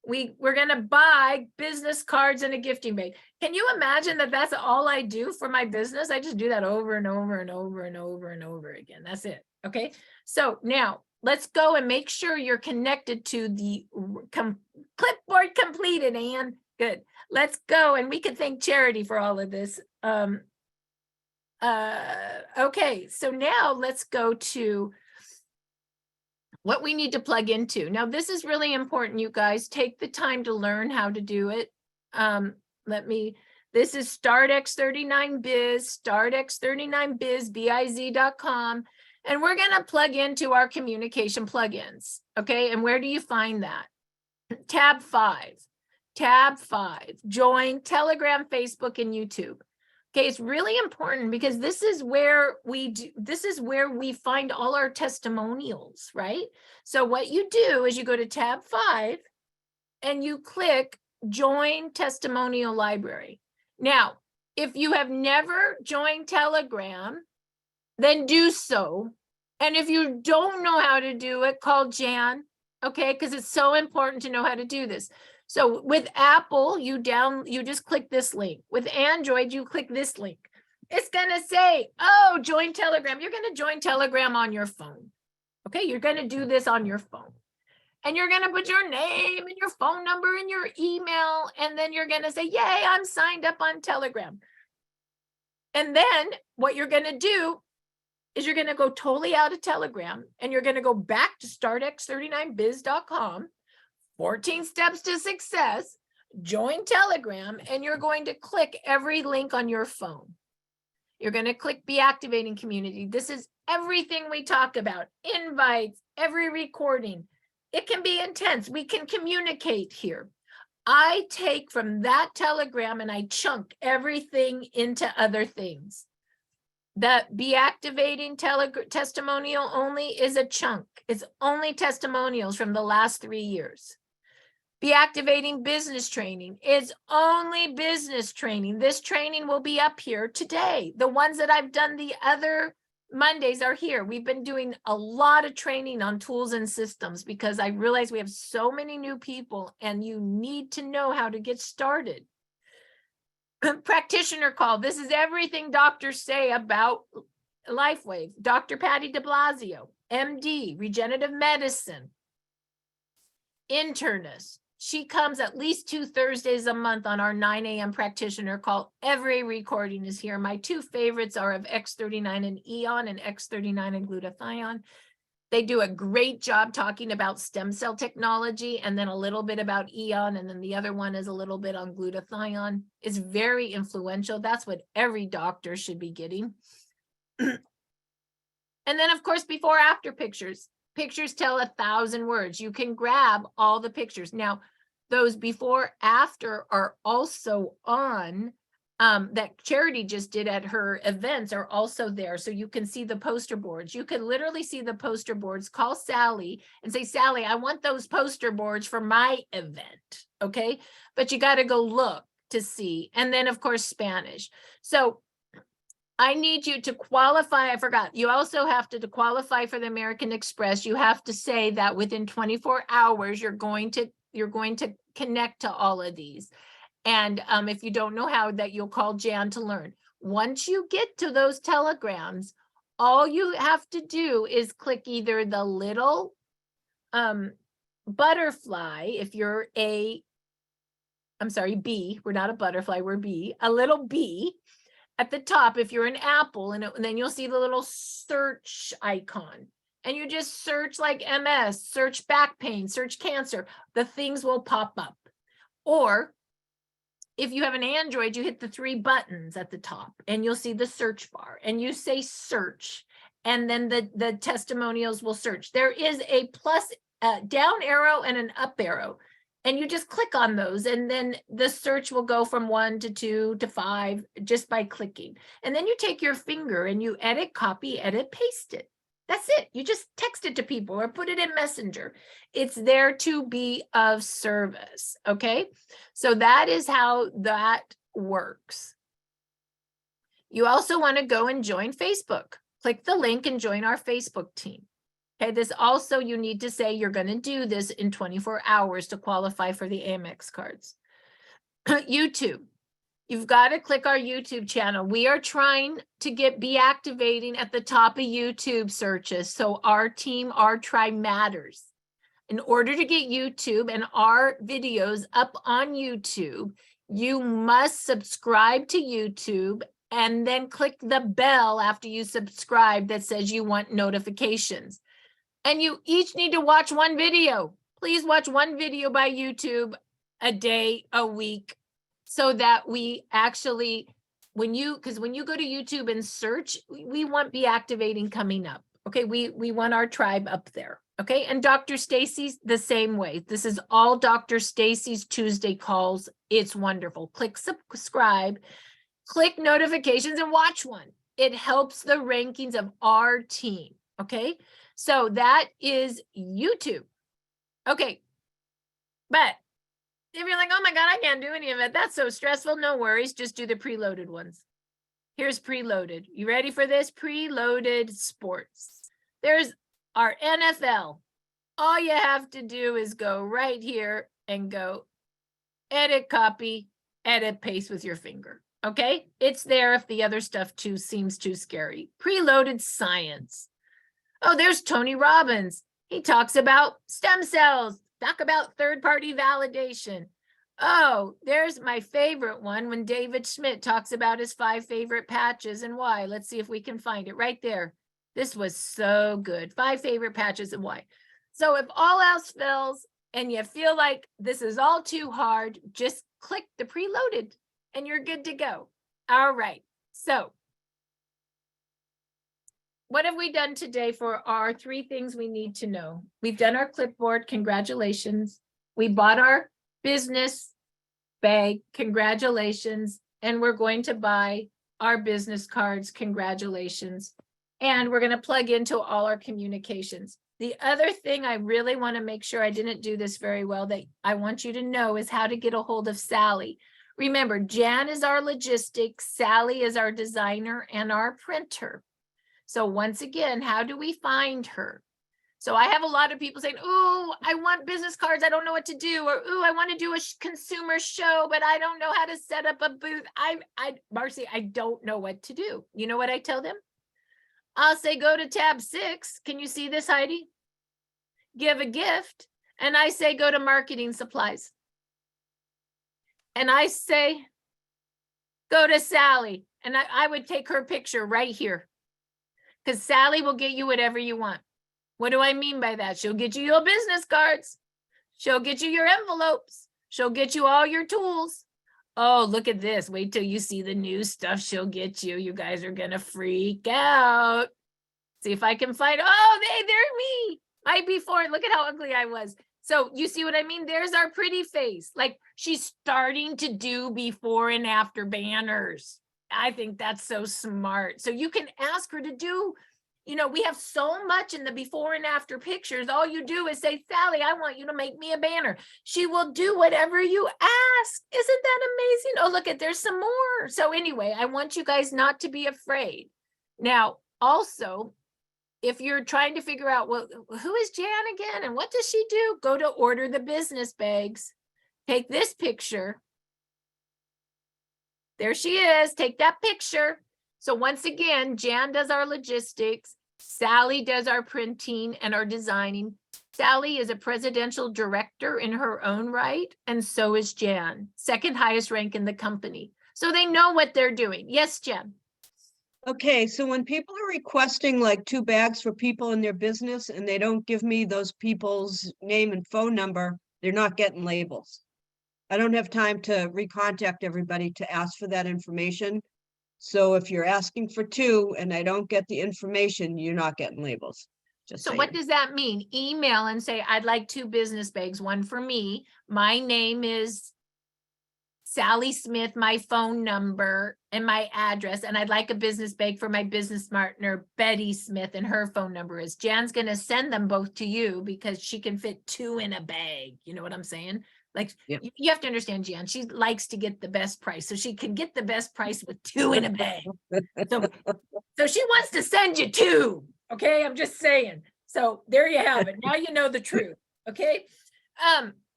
A: We're going to buy business cards and a gifting bag. Can you imagine that that's all I do for my business? I just do that over and over and over and over and over again. That's it. Okay. So now, let's go and make sure you're connected to the clipboard completed, Anne. Good. Let's go. And we can thank Charity for all of this. Okay. So now let's go to what we need to plug into. Now, this is really important, you guys. Take the time to learn how to do it. This is StartX39Biz, StartX39Biz, biz.com. And we're going to plug into our communication plugins. Okay. And where do you find that? Tab 5, join Telegram, Facebook, and YouTube. Okay. It's really important because this is where we find all our testimonials, right? So what you do is you go to tab 5 and you click join testimonial library. Now, if you have never joined Telegram, then do so. And if you don't know how to do it, call Jan, okay? Because it's so important to know how to do this. So with Apple, you just click this link. With Android, you click this link. It's gonna say, oh, join Telegram. You're gonna join Telegram on your phone. Okay, you're gonna do this on your phone. And you're gonna put your name and your phone number and your email, and then you're gonna say, yay, I'm signed up on Telegram. And then what you're gonna do is you're going to go totally out of Telegram and you're going to go back to startx39biz.com, 14 steps to success, join Telegram, and you're going to click every link on your phone. You're going to click Be Activating Community. This is everything we talk about, invites, every recording. It can be intense. We can communicate here. I take from that Telegram and I chunk everything into other things. That Be Activating testimonial only is a chunk. It's only testimonials from the last 3 years. Be Activating business training is only business training. This training will be up here today. The ones that I've done the other Mondays are here. We've been doing a lot of training on tools and systems because I realize we have so many new people and you need to know how to get started. Practitioner call. This is everything doctors say about Lifewave. Dr. Patty de Blasio, MD, regenerative medicine, internist. She comes at least 2 Thursdays a month on our 9 a.m. practitioner call. Every recording is here. My 2 favorites are of X39 and Eon and X39 and glutathione. They do a great job talking about stem cell technology and then a little bit about Eon. And then the other one is a little bit on glutathione. It's very influential. That's what every doctor should be getting. And then of course, before after pictures. Pictures tell 1,000 words. You can grab all the pictures. Now, those before after are also on that Charity just did at her events are also there. So you can see the poster boards. You can literally see the poster boards. Call Sally and say, Sally, I want those poster boards for my event. Okay. But you got to go look to see. And then of course, Spanish. So I need you to qualify. I forgot. You also have to qualify for the American Express. You have to say that within 24 hours, you're going to connect to all of these. And if you don't know how, that you'll call Jan to learn. Once you get to those telegrams, all you have to do is click either the little butterfly, if you're B, we're not a butterfly, we're B, a little B at the top if you're an Apple, and then you'll see the little search icon. And you just search like MS, search back pain, search cancer. The things will pop up. Or if you have an Android, you hit the 3 buttons at the top and you'll see the search bar and you say search, and then the testimonials will search. There is a plus down arrow and an up arrow, and you just click on those, and then the search will go from 1 to 2 to 5 just by clicking. And then you take your finger and you edit, copy, edit, paste it. That's it. You just text it to people or put it in Messenger. It's there to be of service. Okay. So that is how that works. You also want to go and join Facebook. Click the link and join our Facebook team. Okay. This also, you need to say you're going to do this in 24 hours to qualify for the Amex cards. YouTube. You've got to click our YouTube channel. We are trying to be activating at the top of YouTube searches. So our team, our tribe matters. In order to get YouTube and our videos up on YouTube, you must subscribe to YouTube and then click the bell after you subscribe that says you want notifications. And you each need to watch one video. Please watch one video by YouTube a day, a week, so that we actually, when you go to YouTube and search, we want Be Activating coming up. Okay, we want our tribe up there. Okay, and Dr. Stacy's the same way. This is all Dr. Stacy's Tuesday calls. It's wonderful. Click subscribe, click notifications, and watch one. It helps the rankings of our team. Okay, so that is YouTube. Okay, but if you're like, oh my God, I can't do any of it, that's so stressful, no worries, just do the preloaded ones. Here's preloaded. You ready for this? Preloaded sports. There's our NFL. All you have to do is go right here and go edit, copy, edit, paste with your finger. Okay? It's there if the other stuff too seems too scary. Preloaded science. Oh, there's Tony Robbins. He talks about stem cells. Talk about third-party validation. Oh, there's my favorite one when David Schmidt talks about his 5 favorite patches and why. Let's see if we can find it right there. This was so good. 5 favorite patches and why. So if all else fails and you feel like this is all too hard, just click the preloaded and you're good to go. All right. So what have we done today for our 3 things we need to know? We've done our clipboard. Congratulations. We bought our business bag. Congratulations. And we're going to buy our business cards. Congratulations. And we're going to plug into all our communications. The other thing I really want to make sure, I didn't do this very well, that I want you to know is how to get a hold of Sally. Remember, Jan is our logistics, Sally is our designer and our printer. So once again, how do we find her? So I have a lot of people saying, oh, I want business cards. I don't know what to do. Or, oh, I want to do a consumer show, but I don't know how to set up a booth. Marci, I don't know what to do. You know what I tell them? I'll say, go to tab 6. Can you see this, Heidi? Give a gift. And I say, go to marketing supplies. And I say, go to Sally. And I would take her picture right here. Because Sally will get you whatever you want. What do I mean by that? She'll get you your business cards. She'll get you your envelopes. She'll get you all your tools. Oh, look at this. Wait till you see the new stuff she'll get you. You guys are gonna freak out. See if I can find, oh, they're me. My before, look at how ugly I was. So you see what I mean? There's our pretty face. Like she's starting to do before and after banners. I think that's so smart. So you can ask her to do, you know, we have so much in the before and after pictures. All you do is say, Sally, I want you to make me a banner. She will do whatever you ask. Isn't that amazing? Oh, look at, there's some more. So anyway, I want you guys not to be afraid. Now, also, if you're trying to figure out, well, who is Jan again? And what does she do? Go to order the business bags. Take this picture. There she is. Take that picture. So once again, Jan does our logistics. Sally does our printing and our designing. Sally is a presidential director in her own right. And so is Jan, second highest rank in the company. So they know what they're doing. Yes, Jen.
C: Okay, so when people are requesting like 2 bags for people in their business and they don't give me those people's name and phone number, they're not getting labels. I don't have time to recontact everybody to ask for that information. So if you're asking for 2 and I don't get the information, you're not getting labels. Just
A: So
C: saying.
A: what does that mean? Email and say, I'd like 2 business bags, one for me. My name is Sally Smith, my phone number and my address, and I'd like a business bag for my business partner, Betty Smith, and her phone number is. Jan's going to send them both to you because she can fit 2 in a bag. You know what I'm saying? Like,
C: Yep.
A: you have to understand, Jan, she likes to get the best price. So she can get the best price with 2 in a bag. So she wants to send you 2. Okay, I'm just saying. So there you have it. Now you know the truth. Okay.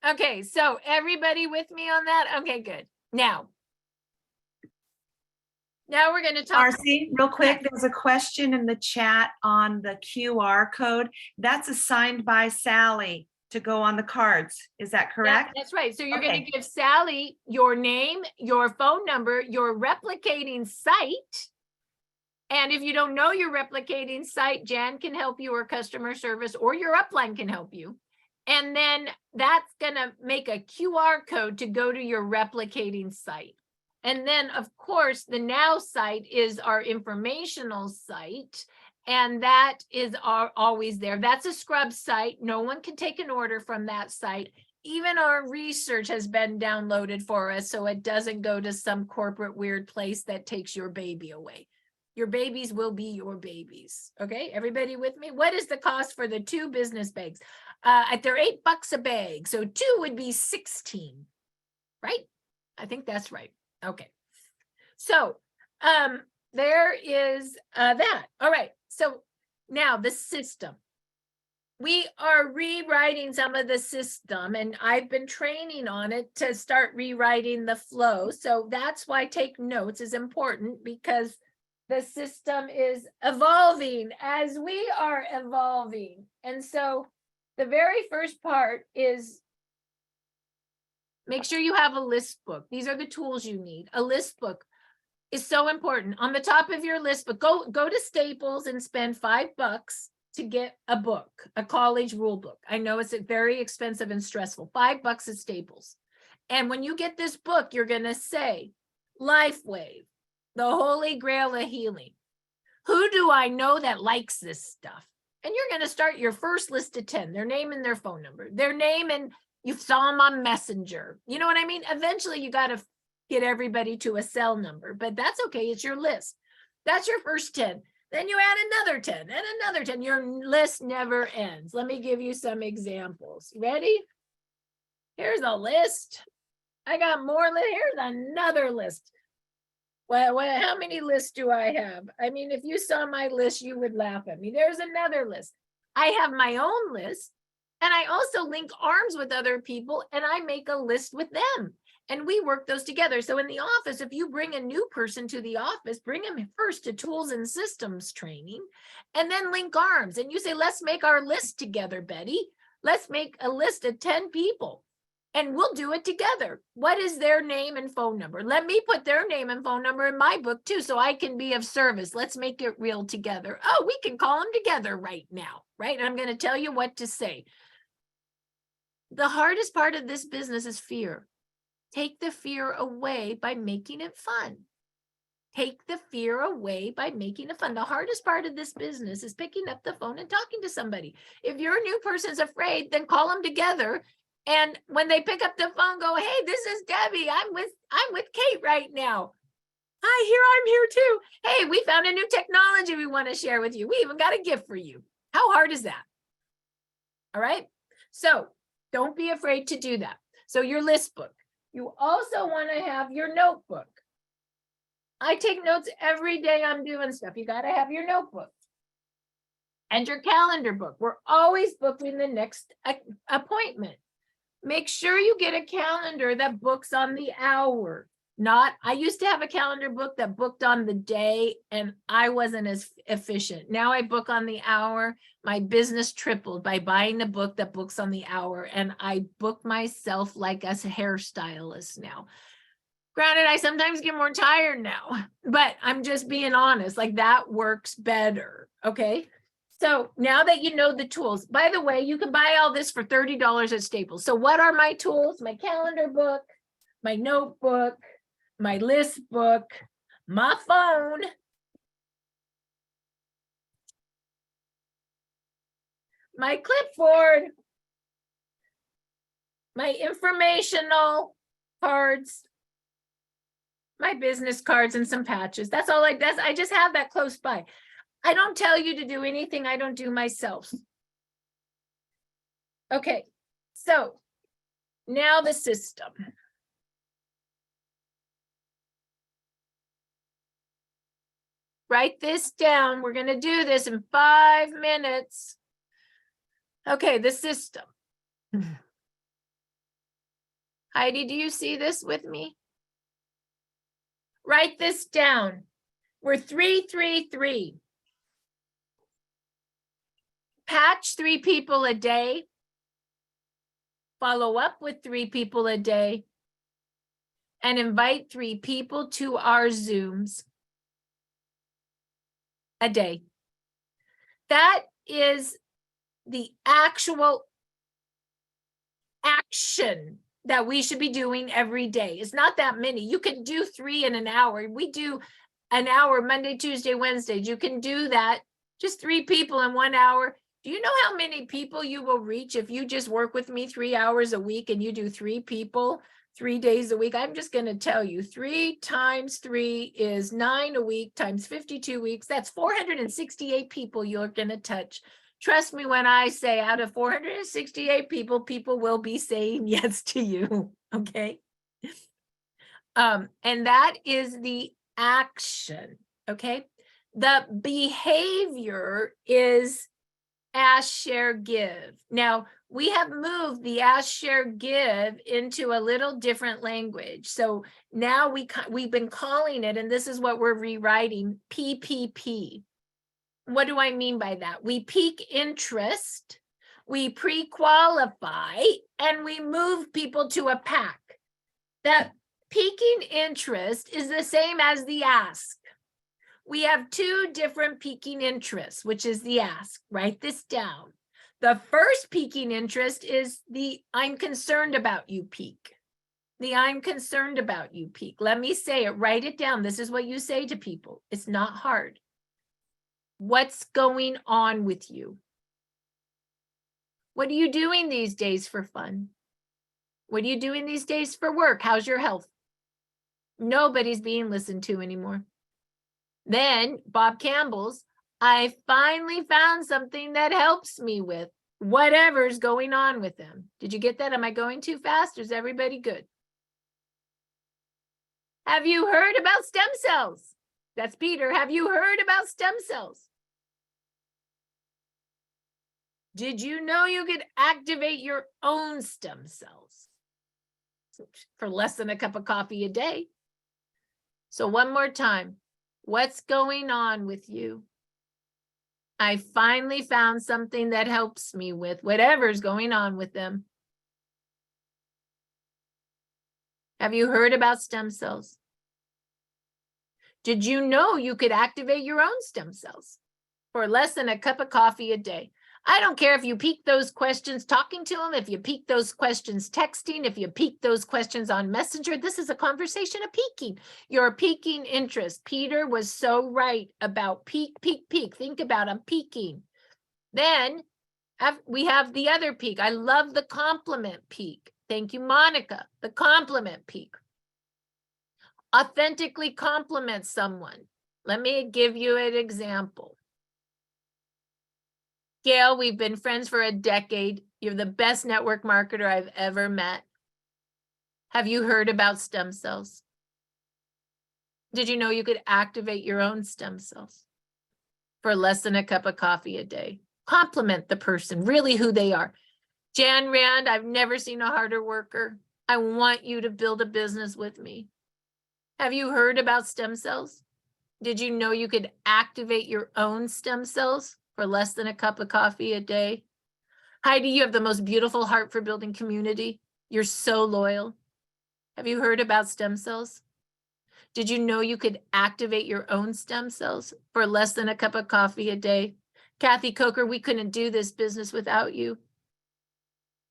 A: Okay, so everybody with me on that? Okay, good. Now we're going to talk.
B: Marci, real quick, there's a question in the chat on the QR code. That's assigned by Sally to go on the cards. Is that correct?
A: That's right. So you're
B: Okay.
A: going to give Sally your name, your phone number, your replicating site. And if you don't know your replicating site, Jan can help you, or customer service, or your upline can help you. And then that's going to make a QR code to go to your replicating site. And then, of course, the Now site is our informational site. And that is always there. That's a scrub site. No one can take an order from that site. Even our research has been downloaded for us, so it doesn't go to some corporate weird place that takes your baby away. Your babies will be your babies. Okay, everybody with me? What is the cost for the 2 business bags? They're $8 a bag, so 2 would be 16, right? I think that's right. Okay, so there is that. All right, so now the system. We are rewriting some of the system, and I've been training on it to start rewriting the flow. So that's why take notes is important, because the system is evolving as we are evolving. And so the very first part is make sure you have a list book. These are the tools you need. A list book is so important. On the top of your list book, go to Staples and spend $5 to get a book, a college rule book. I know it's very expensive and stressful. $5 at Staples. And when you get this book, you're going to say, Lifewave, the Holy Grail of Healing. Who do I know that likes this stuff? And you're going to start your first list of 10, their name and their phone number, their name, and you saw them on Messenger. You know what I mean? Eventually you got to get everybody to a cell number, but that's okay. It's your list. That's your first 10. Then you add another 10 and another 10. Your list never ends. Let me give you some examples. Ready? Here's a list. I got more. Here's another list. Well, how many lists do I have? I mean, if you saw my list, you would laugh at me. There's another list. I have my own list, and I also link arms with other people, and I make a list with them, and we work those together. So in the office, if you bring a new person to the office, bring them first to tools and systems training, and then link arms. And you say, let's make our list together, Betty. Let's make a list of 10 people. and we'll do it together. What is their name and phone number? Let me put their name and phone number in my book too, so I can be of service. Let's make it real together. Oh, we can call them together right now, right? And I'm going to tell you what to say. The hardest part of this business is fear. Take the fear away by making it fun. Take the fear away by making it fun. The hardest part of this business is picking up the phone and talking to somebody. If your new person's afraid, then call them together. And when they pick up the phone, go, hey, this is Debbie. I'm with Kate right now. Hi, I'm here too. Hey, we found a new technology we want to share with you. We even got a gift for you. How hard is that? All right. So don't be afraid to do that. So your list book. You also want to have your notebook. I take notes every day I'm doing stuff. You got to have your notebook and your calendar book. We're always booking the next appointment. Make sure you get a calendar that books on the hour. I used to have a calendar book that booked on the day and I wasn't as efficient. Now I book on the hour. My business tripled by buying the book that books on the hour, and I book myself like a hairstylist now. Granted, I sometimes get more tired now, but I'm just being honest, like that works better, okay? So now that you know the tools, by the way, you can buy all this for $30 at Staples. So what are my tools? My calendar book, my notebook, my list book, my phone, my clipboard, my informational cards, my business cards, and some patches. That's all I just have that close by. I don't tell you to do anything I don't do myself. Okay, so now the system. Write this down. We're going to do this in 5 minutes. Okay, the system. Heidi, do you see this with me? Write this down. We're 3-3-3. Patch 3 people a day. Follow up with 3 people a day. And invite 3 people to our Zooms a day. That is the actual action that we should be doing every day. It's not that many. You can do 3 in an hour. We do an hour Monday, Tuesday, Wednesdays. You can do that. Just 3 people in 1 hour. Do you know how many people you will reach if you just work with me 3 hours a week and you do 3 people 3 days a week? I'm just going to tell you, 3 times 3 is 9 a week times 52 weeks. That's 468 people you're going to touch. Trust me when I say out of 468 people, people will be saying yes to you. Okay. And that is the action. Okay. The behavior is ask, share, give. Now we have moved the ask, share, give into a little different language. So now we've been calling it, and this is what we're rewriting, PPP. What do I mean by that? We pique interest, we pre-qualify, and we move people to a pack. That piquing interest is the same as the ask. We have 2 different piquing interests, which is the ask. Write this down. The first piquing interest is the I'm concerned about you pique. The I'm concerned about you pique. Let me say it, write it down. This is what you say to people. It's not hard. What's going on with you? What are you doing these days for fun? What are you doing these days for work? How's your health? Nobody's being listened to anymore. Then Bob Campbell's, I finally found something that helps me with whatever's going on with them. Did you get that? Am I going too fast? Is everybody good? Have you heard about stem cells? That's Peter. Have you heard about stem cells? Did you know you could activate your own stem cells for less than a cup of coffee a day? So one more time, what's going on with you? I finally found something that helps me with whatever's going on with them. Have you heard about stem cells? Did you know you could activate your own stem cells for less than a cup of coffee a day? I don't care if you peek those questions talking to them, if you peek those questions texting, if you peek those questions on Messenger. This is a conversation of peaking. You're peaking interest. Peter was so right about peak. Think about I'm peaking. Then we have the other peak. I love the compliment peak. Thank you, Monica. The compliment peak. Authentically compliment someone. Let me give you an example. Gail, we've been friends for a decade. You're the best network marketer I've ever met. Have you heard about stem cells? Did you know you could activate your own stem cells for less than a cup of coffee a day? Compliment the person, really who they are. Jan Rand, I've never seen a harder worker. I want you to build a business with me. Have you heard about stem cells? Did you know you could activate your own stem cells for less than a cup of coffee a day? Heidi, you have the most beautiful heart for building community. You're so loyal. Have you heard about stem cells? Did you know you could activate your own stem cells for less than a cup of coffee a day? Kathy Coker, we couldn't do this business without you.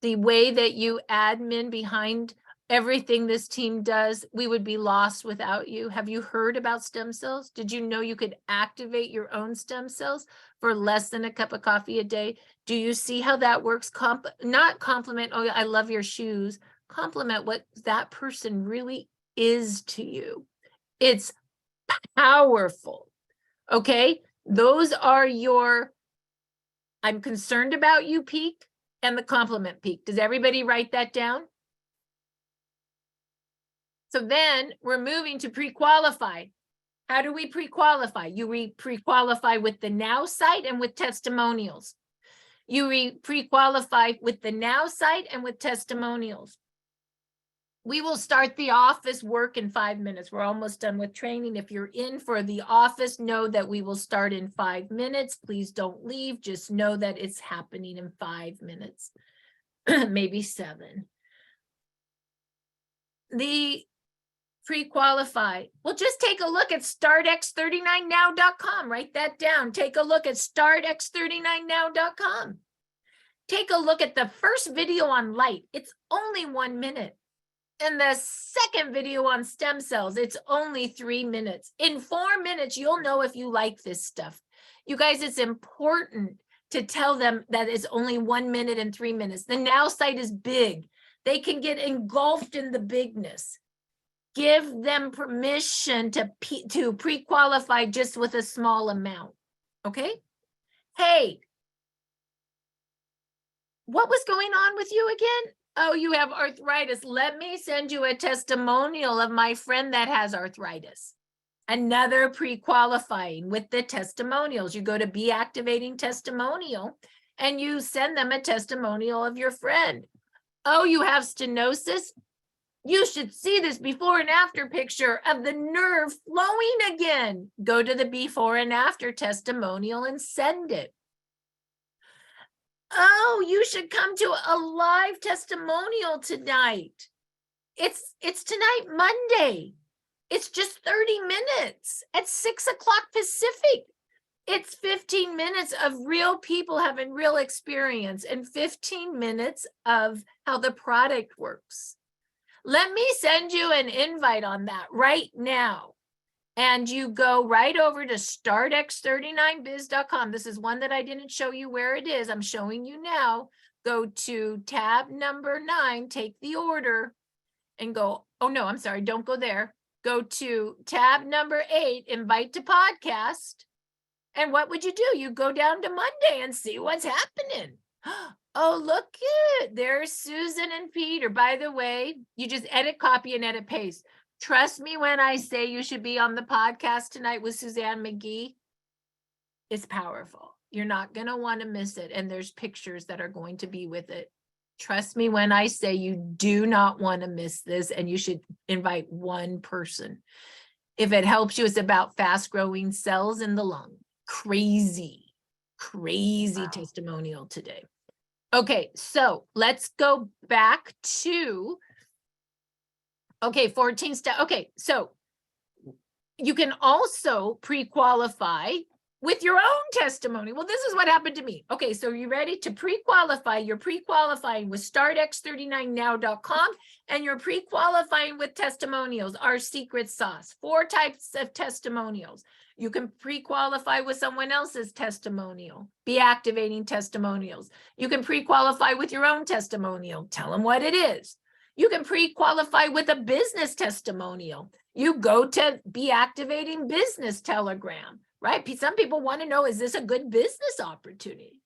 A: The way that you admin behind everything this team does, we would be lost without you. Have you heard about stem cells? Did you know you could activate your own stem cells for less than a cup of coffee a day? Do you see how that works? Not compliment, oh, I love your shoes. Compliment what that person really is to you. It's powerful. Okay? Those are your, I'm concerned about you peak and the compliment peak. Does everybody write that down? So then we're moving to pre-qualify. How do we pre-qualify? You pre-qualify with the Now site and with testimonials. You pre-qualify with the Now site and with testimonials. We will start the office work in 5 minutes. We're almost done with training. If you're in for the office, know that we will start in 5 minutes. Please don't leave. Just know that it's happening in 5 minutes, maybe 7. The pre-qualify. Well, just take a look at startx39now.com. Write that down. Take a look at startx39now.com. Take a look at the first video on light. It's only 1 minute. And the second video on stem cells, it's only 3 minutes. In 4 minutes, you'll know if you like this stuff. You guys, it's important to tell them that it's only 1 minute and 3 minutes. The Now site is big. They can get engulfed in the bigness. Give them permission to pre-qualify just with a small amount, okay? Hey, what was going on with you again? Oh, you have arthritis. Let me send you a testimonial of my friend that has arthritis. Another pre-qualifying with the testimonials. You go to Be Activating Testimonial and you send them a testimonial of your friend. Oh, you have stenosis? You should see this before and after picture of the nerve flowing again. Go to the before and after testimonial and send it. Oh, you should come to a live testimonial tonight. It's tonight, Monday. It's just 30 minutes at 6 o'clock Pacific. It's 15 minutes of real people having real experience and 15 minutes of how the product works. Let me send you an invite on that right now. And you go right over to startx39biz.com. This is one that I didn't show you where it is. I'm showing you now. Go to tab number 9, take the order and go, oh no, I'm sorry, don't go there. Go to tab number 8, invite to podcast. And what would you do? You go down to Monday and see what's happening. Oh, look it. There's Susan and Peter. By the way, you just edit, copy, and edit, paste. Trust me when I say you should be on the podcast tonight with Suzanne McGee. It's powerful. You're not going to want to miss it. And there's pictures that are going to be with it. Trust me when I say you do not want to miss this, and you should invite one person. If it helps you, it's about fast-growing cells in the lung. Crazy testimonial today. Okay, so let's go back to, Okay, 14 step. Okay, so you can also pre-qualify with your own testimony. Well, this is what happened to me. Okay, so you ready to pre-qualify? You're pre-qualifying with startx39now.com and you're pre-qualifying with testimonials, our secret sauce. 4 types of testimonials. You can pre-qualify with someone else's testimonial, be activating testimonials. You can pre-qualify with your own testimonial, tell them what it is. You can pre-qualify with a business testimonial. You go to be activating business telegram, right? Some people want to know, is this a good business opportunity?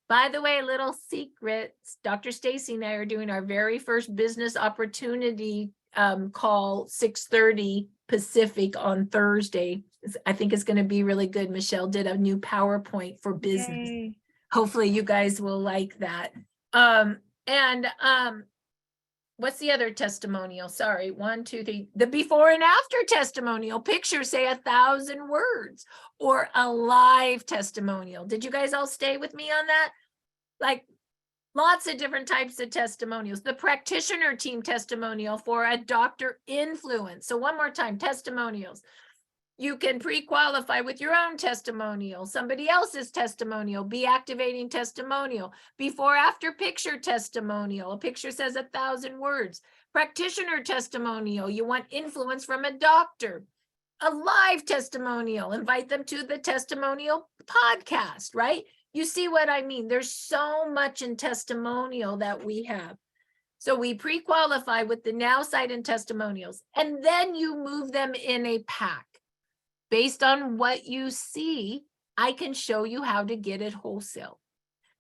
A: By the way, little secrets, Dr. Stacy and I are doing our very first business opportunity call 6:30 Pacific on Thursday. I think it's going to be really good. Michelle did a new PowerPoint for business.
B: Yay.
A: Hopefully you guys will like that. What's the other testimonial? Sorry, 1, 2, 3. The before and after testimonial. Pictures say 1,000 words, or a live testimonial. Did you guys all stay with me on that? Like lots of different types of testimonials. The practitioner team testimonial for a doctor influence. So one more time, testimonials. You can pre-qualify with your own testimonial, somebody else's testimonial, be activating testimonial, before after picture testimonial. A picture says 1,000 words. Practitioner testimonial, you want influence from a doctor. A live testimonial, invite them to the testimonial podcast, right? You see what I mean? There's so much in testimonial that we have. So we pre-qualify with the now site and testimonials, and then you move them in a pack. Based on what you see, I can show you how to get it wholesale.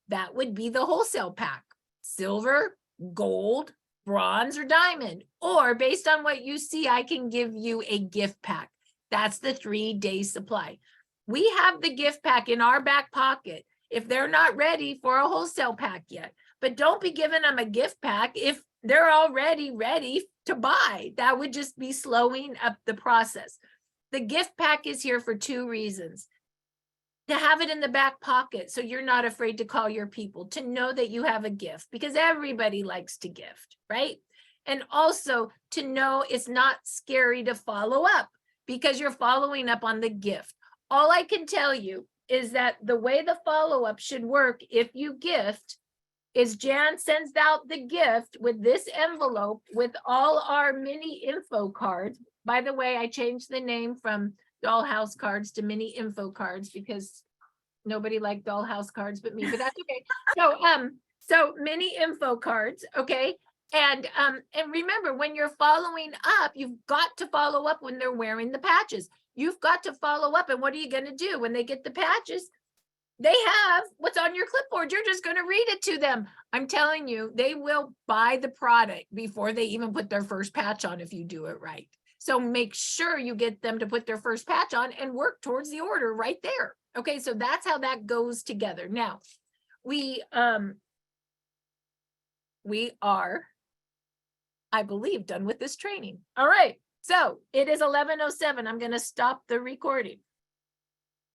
A: That would be the wholesale pack, silver, gold, bronze, or diamond. Or based on what you see, I can give you a gift pack. That's the 3-day supply. We have the gift pack in our back pocket if they're not ready for a wholesale pack yet. But don't be giving them a gift pack if they're already ready to buy. That would just be slowing up the process. The gift pack is here for 2 reasons. To have it in the back pocket so you're not afraid to call your people, to know that you have a gift, because everybody likes to gift, right? And also to know it's not scary to follow up because you're following up on the gift. All I can tell you is that the way the follow-up should work if you gift is Jan sends out the gift with this envelope with all our mini info cards. By the way, I changed the name from dollhouse cards to mini info cards because nobody liked dollhouse cards but me, but that's okay. So mini info cards, okay? And remember, when you're following up, you've got to follow up when they're wearing the patches. You've got to follow up, and what are you going to do when they get the patches? They have what's on your clipboard. You're just going to read it to them. I'm telling you, they will buy the product before they even put their first patch on if you do it right. So make sure you get them to put their first patch on and work towards the order right there. Okay, so that's how that goes together. Now, we are, I believe, done with this training. All right, so it is 11:07. I'm going to stop the recording.